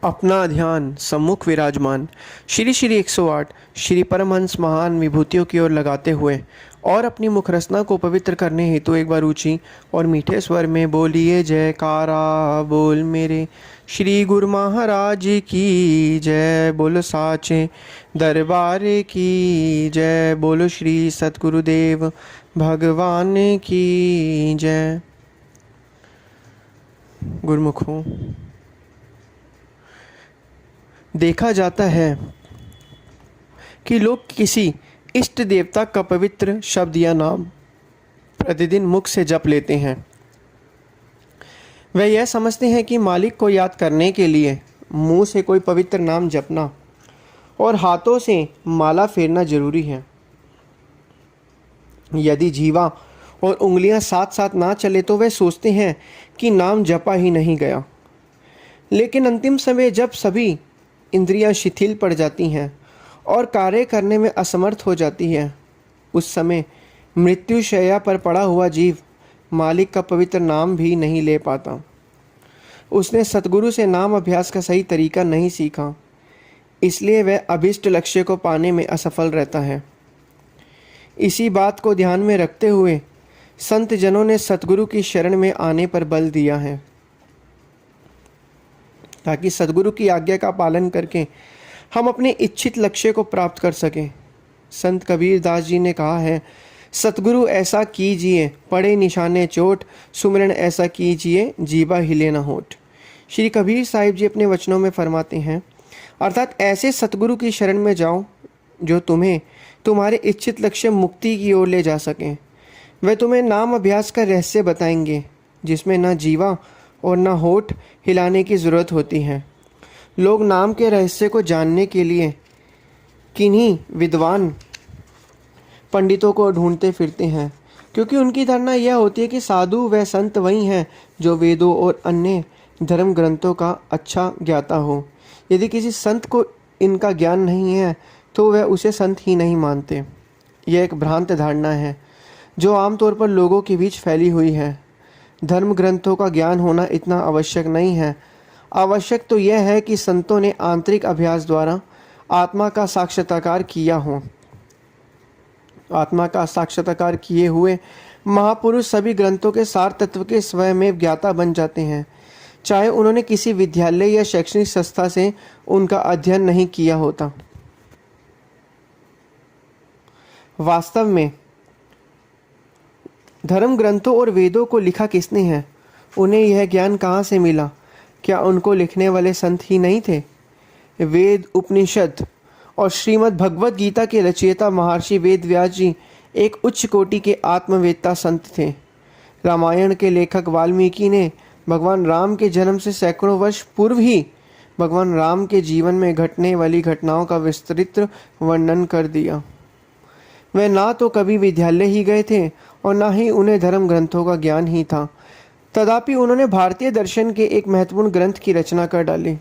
अपना ध्यान सम्मुख विराजमान श्री श्री 108 श्री परमहंस महान विभूतियों की ओर लगाते हुए और अपनी मुख रचना को पवित्र करने हेतु एक बार ऊंची और मीठे स्वर में बोलिए जयकारा बोल मेरे श्री गुरु महाराज की जय, बोलो साचे दरबार की जय, बोलो श्री सतगुरुदेव भगवान की जय। गुरुमुखों, देखा जाता है कि लोग किसी इष्ट देवता का पवित्र शब्द या नाम प्रतिदिन मुख से जप लेते हैं। वे यह समझते हैं कि मालिक को याद करने के लिए मुंह से कोई पवित्र नाम जपना और हाथों से माला फेरना जरूरी है। यदि जीवा और उंगलियां साथ साथ ना चले तो वे सोचते हैं कि नाम जपा ही नहीं गया। लेकिन अंतिम समय जब सभी इंद्रियां शिथिल पड़ जाती हैं और कार्य करने में असमर्थ हो जाती है, उस समय मृत्युशैया पर पड़ा हुआ जीव मालिक का पवित्र नाम भी नहीं ले पाता। उसने सतगुरु से नाम अभ्यास का सही तरीका नहीं सीखा, इसलिए वह अभिष्ट लक्ष्य को पाने में असफल रहता है। इसी बात को ध्यान में रखते हुए संत जनों ने सतगुरु की शरण में आने पर बल दिया है, ताकि सतगुरु की आज्ञा का पालन करके हम अपने इच्छित लक्ष्य को प्राप्त कर सकें। संत कबीर दास जी ने कहा है, सतगुरु ऐसा कीजिए पड़े निशाने चोट, सुमिरन ऐसा कीजिए जीवा हिले न होठ। श्री कबीर साहिब जी अपने वचनों में फरमाते हैं, अर्थात ऐसे सतगुरु की शरण में जाओ जो तुम्हें तुम्हारे इच्छित लक्ष्य मुक्ति की ओर ले जा सकें। वे तुम्हें नाम अभ्यास का रहस्य बताएंगे, जिसमें न जीवा और न होठ हिलाने की ज़रूरत होती है। लोग नाम के रहस्य को जानने के लिए किन्हीं विद्वान पंडितों को ढूंढते फिरते हैं, क्योंकि उनकी धारणा यह होती है कि साधु व संत वही हैं जो वेदों और अन्य धर्म ग्रंथों का अच्छा ज्ञाता हो। यदि किसी संत को इनका ज्ञान नहीं है तो वह उसे संत ही नहीं मानते। यह एक भ्रांत धारणा है जो आमतौर पर लोगों के बीच फैली हुई है। धर्म ग्रंथों का ज्ञान होना इतना आवश्यक नहीं है। आवश्यक तो यह है कि संतों ने आंतरिक अभ्यास द्वारा आत्मा का साक्षात्कार किया हो। आत्मा का साक्षात्कार किए हुए महापुरुष सभी ग्रंथों के सार तत्व के स्वयं ज्ञाता बन जाते हैं, चाहे उन्होंने किसी विद्यालय या शैक्षणिक संस्था से उनका अध्ययन नहीं किया होता। वास्तव में धर्म ग्रंथों और वेदों को लिखा किसने है? उन्हें यह ज्ञान कहाँ से मिला? क्या उनको लिखने वाले संत ही नहीं थे? वेद, उपनिषद और श्रीमद् भगवद गीता के रचयिता महर्षि वेद व्यास जी एक उच्च कोटि के आत्मवेत्ता संत थे। रामायण के लेखक वाल्मीकि ने भगवान राम के जन्म से सैकड़ों वर्ष पूर्व ही भगवान राम के जीवन में घटने वाली घटनाओं का विस्तृत वर्णन कर दिया। वे ना तो कभी विद्यालय ही गए थे और ना ही उन्हें धर्म ग्रंथों का ज्ञान ही था, तथापि उन्होंने भारतीय दर्शन के एक महत्वपूर्ण ग्रंथ की रचना कर डाली।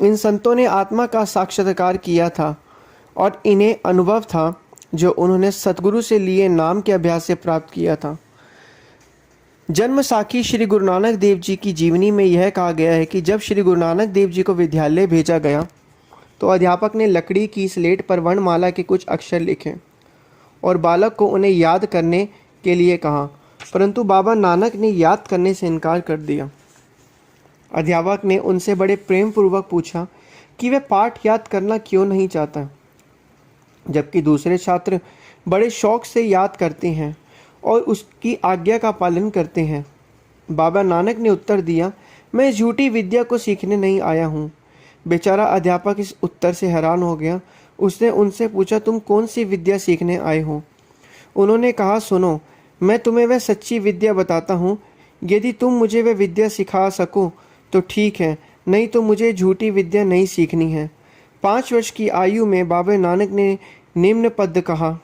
इन संतों ने आत्मा का साक्षात्कार किया था और इन्हें अनुभव था जो उन्होंने सतगुरु से लिए नाम के अभ्यास से प्राप्त किया था। जन्म साखी श्री गुरु नानक देव जी की जीवनी में यह कहा गया है कि जब श्री गुरु नानक देव जी को विद्यालय भेजा गया तो अध्यापक ने लकड़ी की स्लेट पर वर्णमाला के कुछ अक्षर लिखे और बालक को उन्हें याद करने के लिए कहा, परंतु बाबा नानक ने याद करने से इनकार कर दिया। अध्यापक ने उनसे बड़े प्रेम पूर्वक पूछा कि वह पाठ याद करना क्यों नहीं चाहता, जबकि दूसरे छात्र बड़े शौक से याद करते हैं और उसकी आज्ञा का पालन करते हैं। बाबा नानक ने उत्तर दिया, मैं झूठी विद्या को सीखने नहीं आया हूँ। बेचारा अध्यापक इस उत्तर से हैरान हो गया। उसने उनसे पूछा, तुम कौन सी विद्या सीखने आए हो? उन्होंने कहा, सुनो, मैं तुम्हें वह सच्ची विद्या बताता हूँ। यदि तुम मुझे वह विद्या सिखा सको तो ठीक है, नहीं तो मुझे झूठी विद्या नहीं सीखनी है। 5 वर्ष की आयु में बाबा नानक ने निम्न पद कहा,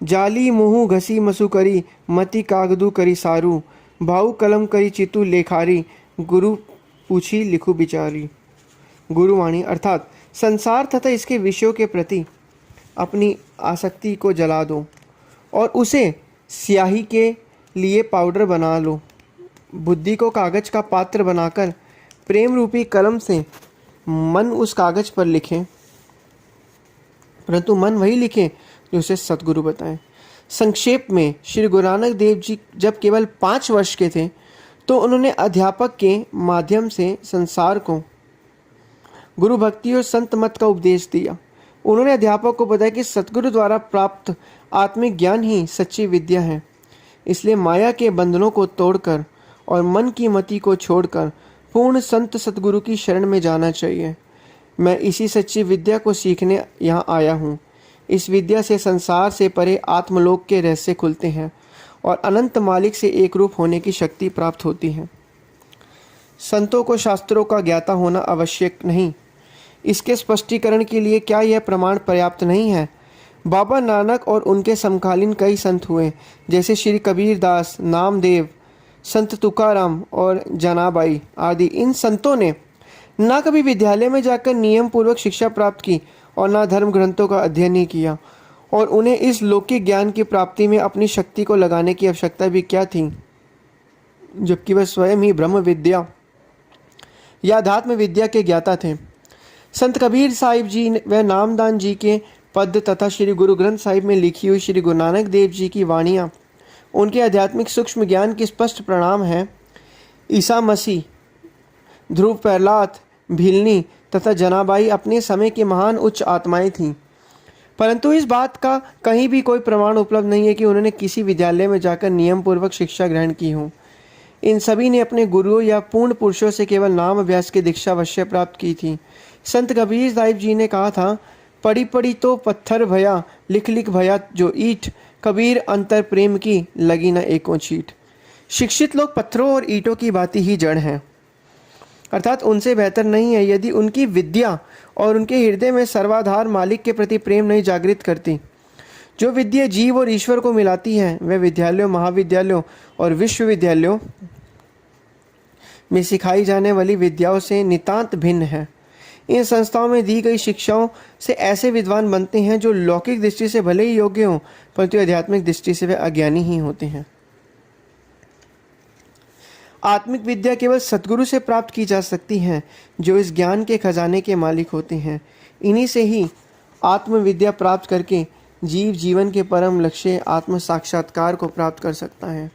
जाली मुँह घसी मसु करी, मति कागदू करी सारू, भाऊ कलम करी चितु लेखारी, गुरु पूछी लिखू बिचारी। गुरुवाणी अर्थात संसार तथा इसके विषयों के प्रति अपनी आसक्ति को जला दो और उसे स्याही के लिए पाउडर बना लो। बुद्धि को कागज का पात्र बनाकर प्रेम रूपी कलम से मन उस कागज पर लिखे, परंतु मन वही लिखे जो उसे सतगुरु बताए। संक्षेप में, श्री गुरु नानक देव जी जब केवल 5 वर्ष के थे तो उन्होंने अध्यापक के माध्यम से संसार को गुरु भक्ति और संत मत का उपदेश दिया। उन्होंने अध्यापक को बताया कि सतगुरु द्वारा प्राप्त आत्मिक ज्ञान ही सच्ची विद्या है। इसलिए माया के बंधनों को तोड़कर और मन की मति को छोड़कर पूर्ण संत सतगुरु की शरण में जाना चाहिए। मैं इसी सच्ची विद्या को सीखने यहाँ आया हूँ। इस विद्या से संसार से परे आत्मलोक के रहस्य खुलते हैं और अनंत मालिक से एक रूप होने की शक्ति प्राप्त होती है। संतों को शास्त्रों का ज्ञाता होना आवश्यक नहीं। इसके स्पष्टीकरण के लिए क्या यह प्रमाण पर्याप्त नहीं है? बाबा नानक और उनके समकालीन कई संत हुए, जैसे श्री कबीर दास, नामदेव, संत तुकाराम और जनाबाई आदि। इन संतों ने ना कभी विद्यालय में जाकर नियम पूर्वक शिक्षा प्राप्त की और ना धर्म ग्रंथों का अध्ययन ही किया, और उन्हें इस लौकिक ज्ञान की प्राप्ति में अपनी शक्ति को लगाने की आवश्यकता भी क्या थी, जबकि वह स्वयं ही ब्रह्म विद्या या अध्यात्म विद्या के ज्ञाता थे। संत कबीर साहिब जी व नामदान जी के पद तथा श्री गुरु ग्रंथ साहिब में लिखी हुई श्री गुरु नानक देव जी की वाणियाँ उनके आध्यात्मिक सूक्ष्म ज्ञान की स्पष्ट प्रणाम है। ईसा मसीह, ध्रुव प्रहलाद, भिलनी तथा जनाबाई अपने समय की महान उच्च आत्माएं थीं, परंतु इस बात का कहीं भी कोई प्रमाण उपलब्ध नहीं है कि उन्होंने किसी विद्यालय में जाकर नियम पूर्वक शिक्षा ग्रहण की हो। इन सभी ने अपने गुरुओं या पूर्ण पुरुषों से केवल नाम अभ्यास की दीक्षा अवश्य प्राप्त की थी। संत कबीर साहिब जी ने कहा था, पड़ी पड़ी तो पत्थर भया, लिख लिख भया जो ईट, कबीर अंतर प्रेम की लगी न एको चीट। शिक्षित लोग पत्थरों और ईंटों की भांति ही जड़ हैं, अर्थात उनसे बेहतर नहीं है, यदि उनकी विद्या और उनके हृदय में सर्वाधार मालिक के प्रति प्रेम नहीं जागृत करती। जो विद्या जीव और ईश्वर को मिलाती है वह विद्यालयों, महाविद्यालयों और विश्वविद्यालयों में सिखाई जाने वाली विद्याओं से नितांत भिन्न है। इन संस्थाओं में दी गई शिक्षाओं से ऐसे विद्वान बनते हैं जो लौकिक दृष्टि से भले ही योग्य हों, परंतु आध्यात्मिक दृष्टि से वे अज्ञानी ही होते हैं। आत्मिक विद्या केवल सतगुरु से प्राप्त की जा सकती है, जो इस ज्ञान के खजाने के मालिक होते हैं। इन्हीं से ही आत्मविद्या प्राप्त करके जीव जीवन के परम लक्ष्य आत्म साक्षात्कार को प्राप्त कर सकता है।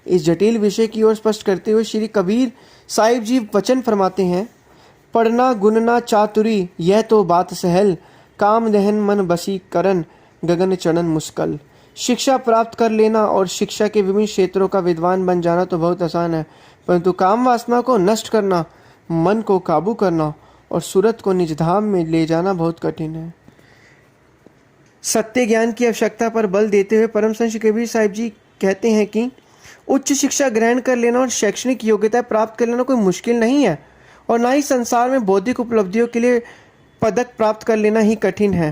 इस जटिल विषय की ओर स्पष्ट करते हुए श्री कबीर साहिब जी वचन फरमाते हैं, पढ़ना गुनना चातुरी यह तो बात सहल, काम दहन मन बसी करन गगन चढ़न मुश्किल। शिक्षा प्राप्त कर लेना और शिक्षा के विभिन्न क्षेत्रों का विद्वान बन जाना तो बहुत आसान है, परंतु काम वासना को नष्ट करना, मन को काबू करना और सूरत को निज धाम में ले जाना बहुत कठिन है। सत्य ज्ञान की आवश्यकता पर बल देते हुए परम संत कबीर साहिब जी कहते हैं कि उच्च शिक्षा ग्रहण कर लेना और शैक्षणिक योग्यता प्राप्त कर लेना कोई मुश्किल नहीं है, और ना ही संसार में बौद्धिक उपलब्धियों के लिए पदक प्राप्त कर लेना ही कठिन है,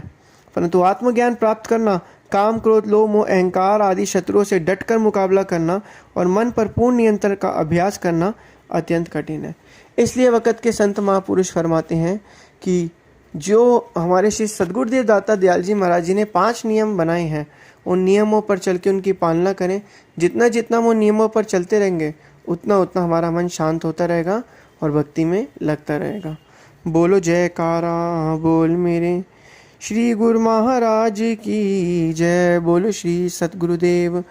परंतु आत्मज्ञान प्राप्त करना, काम क्रोध लोभ मोह अहंकार आदि शत्रुओं से डटकर मुकाबला करना और मन पर पूर्ण नियंत्रण का अभ्यास करना अत्यंत कठिन है। इसलिए वक़्त के संत महापुरुष फरमाते हैं कि जो हमारे श्री सद्गुरुदेव दाता दयाल जी महाराज जी ने 5 नियम बनाए हैं, उन नियमों पर चल के उनकी पालना करें। जितना जितना हम उन नियमों पर चलते रहेंगे उतना उतना हमारा मन शांत होता रहेगा और भक्ति में लगता रहेगा। बोलो जयकारा बोल मेरे श्री गुरु महाराज की जय। बोलो श्री सतगुरुदेव